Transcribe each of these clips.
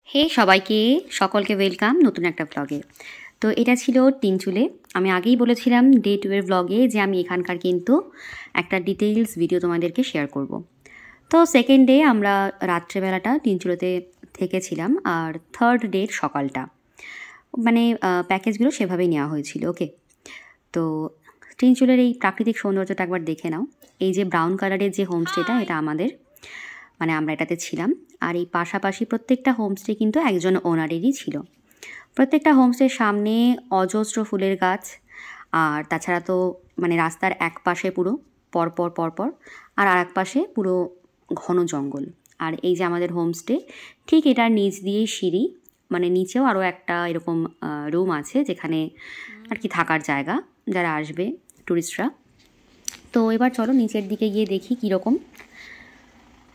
হে সবাইকে সকলকে ওয়েলকাম নতুন একটা ব্লগে। তো এটা ছিল তিনচুলে। আমি আগেই বলেছিলাম ডে 2 এর ব্লগে যে আমি এখানকার কিন্তু একটা ডিটেইলস ভিডিও তোমাদেরকে শেয়ার করব। তো সেকেন্ড ডে আমরা রাত্রেবেলাটা তিনচুলেতে থেকেছিলাম, আর থার্ড ডের সকালটা মানে প্যাকেজগুলো সেভাবেই নেওয়া হয়েছিল। ওকে, তো তিনচুলের এই প্রাকৃতিক সৌন্দর্যটা একবার দেখে নাও। এই যে ব্রাউন কালারের যে হোমস্টেটা, এটা আমাদের, মানে আমরা এটাতে ছিলাম। আর এই পাশাপাশি প্রত্যেকটা হোমস্টে কিন্তু একজন ওনারেরই ছিল। প্রত্যেকটা হোমস্টের সামনে অজস্র ফুলের গাছ, আর তাছাড়া তো মানে রাস্তার এক পাশে পুরো পরপর পরপর, আর এক পাশে পুরো ঘন জঙ্গল। আর এই যে আমাদের হোমস্টে, ঠিক এটার নিচ দিয়েই সিঁড়ি, মানে নিচেও আরও একটা এরকম রুম আছে যেখানে আর কি থাকার জায়গা যারা আসবে ট্যুরিস্টরা। তো এবার চলো নিচের দিকে গিয়ে দেখি কীরকম।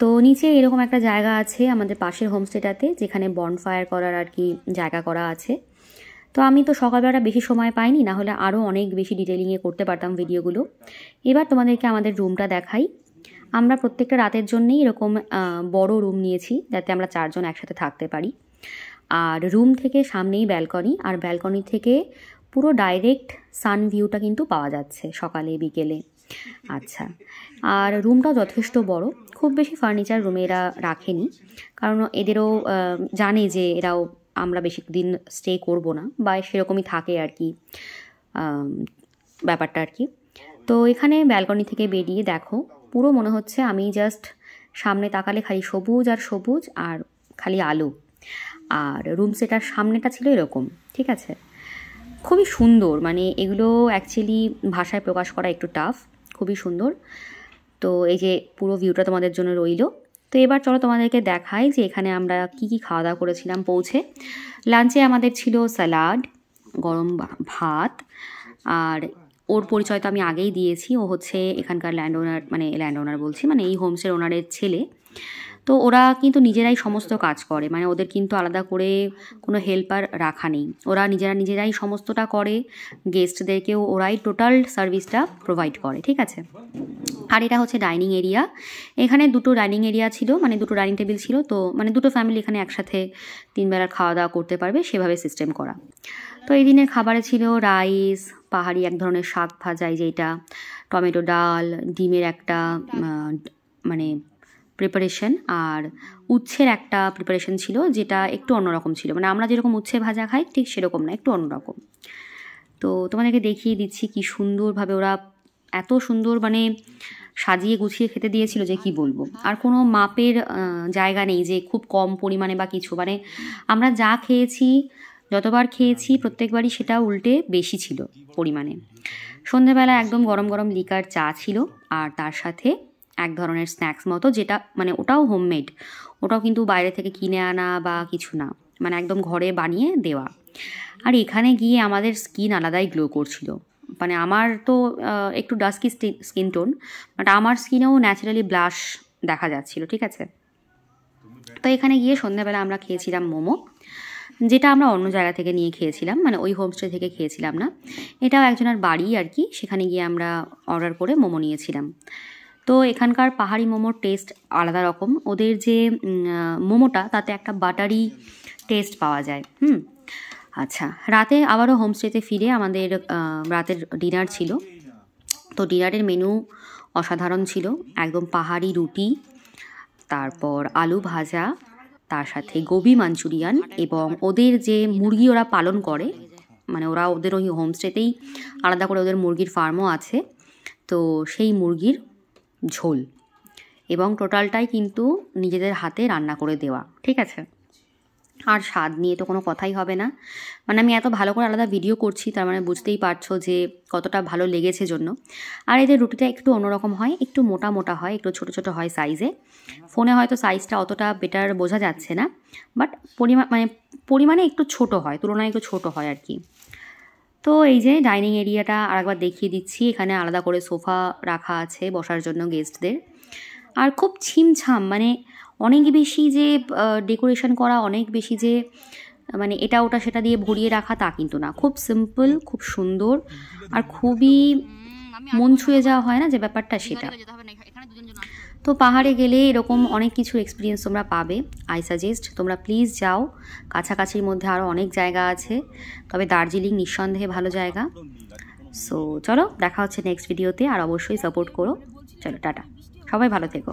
তো নিচে এরকম একটা জায়গা আছে আমাদের পাশের হোমস্টেটাতে, যেখানে বনফায়ার করার আর কি জায়গা করা আছে। তো আমি তো সকালবেলা বেশি সময় পাইনি, না হলে আরও অনেক বেশি ডিটেলিংয়ে করতে পারতাম ভিডিওগুলো। এবার তোমাদেরকে আমাদের রুমটা দেখাই। আমরা প্রত্যেকটা রাতের জন্যেই এরকম বড় রুম নিয়েছি, যাতে আমরা 4 জন একসাথে থাকতে পারি। আর রুম থেকে সামনেই ব্যালকনি, আর ব্যালকনি থেকে পুরো ডাইরেক্ট সান ভিউটা কিন্তু পাওয়া যাচ্ছে সকালে বিকেলে। আচ্ছা, আর রুমটাও যথেষ্ট বড়। খুব বেশি ফার্নিচার রুমে এরা রাখেনি, কারণ এদেরও জানে যে এরাও আমরা বেশি দিন স্টে করব না, বা সেরকমই থাকে আর কি ব্যাপারটা আর কি। তো এখানে ব্যালকনি থেকে বেরিয়ে দেখো, পুরো মনে হচ্ছে আমি জাস্ট সামনে তাকালে খালি সবুজ আর সবুজ আর খালি আলো। আর রুম সেটার সামনেটা ছিল এরকম, ঠিক আছে। খুবই সুন্দর, মানে এগুলো অ্যাকচুয়ালি ভাষায় প্রকাশ করা একটু টাফ। খুবই সুন্দর। তো এই যে পুরো ভিউটা তোমাদের জন্য রইল। তো এবার চলো তোমাদেরকে দেখাই যে এখানে আমরা কি কি খাওয়া দাওয়া করেছিলাম পৌঁছে। লাঞ্চে আমাদের ছিল স্যালাড, গরম ভাত, আর ওর পরিচয় তো আমি আগেই দিয়েছি, ও হচ্ছে এখানকার ল্যান্ড ওনার বলছি, মানে এই হোমসের ওনারের ছেলে। তো ওরা কিন্তু নিজেরাই সমস্ত কাজ করে, মানে ওদের কিন্তু আলাদা করে কোনো হেল্পার রাখা নেই। ওরা নিজেরাই সমস্তটা করে, গেস্টদেরকেও ওরাই টোটাল সার্ভিসটা প্রোভাইড করে, ঠিক আছে। আর এটা হচ্ছে ডাইনিং এরিয়া। এখানে 2টো ডাইনিং এরিয়া ছিল, মানে 2টো ডাইনিং টেবিল ছিল। তো মানে 2টো ফ্যামিলি এখানে একসাথে 3 বেলার খাওয়া দাওয়া করতে পারবে, সেভাবে সিস্টেম করা। তো এই দিনের খাবারে ছিল রাইস, পাহাড়ি এক ধরনের শাক ভাজা, যেটা টমেটো ডাল, ডিমের একটা মানে প্রিপারেশন, আর উচ্ছের একটা প্রিপারেশন ছিল, যেটা একটু অন্যরকম ছিল। মানে আমরা যেরকম উচ্ছে ভাজা খাই ঠিক সেরকম না, একটু অন্যরকম। তো তোমাদেরকে দেখিয়ে দিচ্ছি কি সুন্দরভাবে ওরা এত সুন্দর মানে সাজিয়ে গুছিয়ে খেতে দিয়েছিল যে কি বলবো। আর কোনো মাপের জায়গা নেই যে খুব কম পরিমাণে বা কিছু, মানে আমরা যা খেয়েছি, যতবার খেয়েছি প্রত্যেকবারই সেটা উল্টে বেশি ছিল পরিমাণে। সন্ধেবেলা একদম গরম গরম লিকার চা ছিল, আর তার সাথে এক ধরনের স্ন্যাক্স মতো, যেটা মানে ওটাও হোমমেড, ওটাও কিন্তু বাইরে থেকে কিনে আনা বা কিছু না, মানে একদম ঘরে বানিয়ে দেওয়া। আর এখানে গিয়ে আমাদের স্কিন আলাদাই গ্লো করছিল। মানে আমার তো একটু ডাস্কি স্কিন টোন, বাট আমার স্কিনেও ন্যাচারালি ব্লাশ দেখা যাচ্ছিল, ঠিক আছে। তো এখানে গিয়ে সন্ধ্যাবেলা আমরা খেয়েছিলাম মোমো, যেটা আমরা অন্য জায়গা থেকে নিয়ে খেয়েছিলাম, মানে ওই হোমস্টে থেকে খেয়েছিলাম না। এটাও একজনের বাড়ি আর কি, সেখানে গিয়ে আমরা অর্ডার করে মোমো নিয়েছিলাম। তো এখানকার পাহাড়ি মোমোর টেস্ট আলাদা রকম। ওদের যে মোমোটা, তাতে একটা বাটারি টেস্ট পাওয়া যায়। আচ্ছা, রাতে আবারও হোমস্টেতে ফিরে আমাদের রাতের ডিনার ছিল। তো ডিনারের মেনু অসাধারণ ছিল, একদম পাহাড়ি রুটি, তারপর আলু ভাজা, তার সাথে গোবি মাঞ্চুরিয়ান, এবং ওদের যে মুরগি ওরা পালন করে, মানে ওরা ওদের ওই হোমস্টেতেই আলাদা করে ওদের মুরগির ফার্মও আছে, তো সেই মুরগির ঝোল, এবং টোটালটাই কিন্তু নিজেদের হাতে রান্না করে দেওয়া, ঠিক আছে। আর স্বাদ নিয়ে তো কোনো কথাই হবে না, মানে আমি এত ভালো করে আলাদা ভিডিও করছি, তার মানে বুঝতেই পারছো যে কতটা ভালো লেগেছে জন্য। আর এদের রুটিটা একটু অন্যরকম হয়, একটু মোটা মোটা হয়, একটু ছোট ছোট হয় সাইজে। ফোনে হয়তো সাইজটা অতটা বেটার বোঝা যাচ্ছে না, বাট পরিমাণে একটু ছোট হয়, তুলনায় একটু ছোট হয় আর কি। তো এই যে ডাইনিং এরিয়াটা আরেকবার দেখিয়ে দিচ্ছি। এখানে আলাদা করে সোফা রাখা আছে বসার জন্য গেস্টদের। আর খুব ছিমছাম, মানে অনেক বেশি যে ডেকোরেশন করা, অনেক বেশি যে মানে এটা ওটা সেটা দিয়ে ভরিয়ে রাখা, তা কিন্তু না। খুব সিম্পল, খুব সুন্দর, আর খুবই মন ছুঁয়ে যাওয়া হয় না যে ব্যাপারটা, সেটা। তো পাহাড়ে গেলে এরকম অনেক কিছু এক্সপিরিয়েন্স তোমরা পাবে। আই সাজেস্ট তোমরা প্লিজ যাও। কাছাকাছির মধ্যে আরও অনেক জায়গা আছে, তবে দার্জিলিং নিঃসন্দেহে ভালো জায়গা। সো চলো দেখা হচ্ছে নেক্সট ভিডিওতে, আর অবশ্যই সাপোর্ট করো। চলো টাটা, সবাই ভালো থেকো।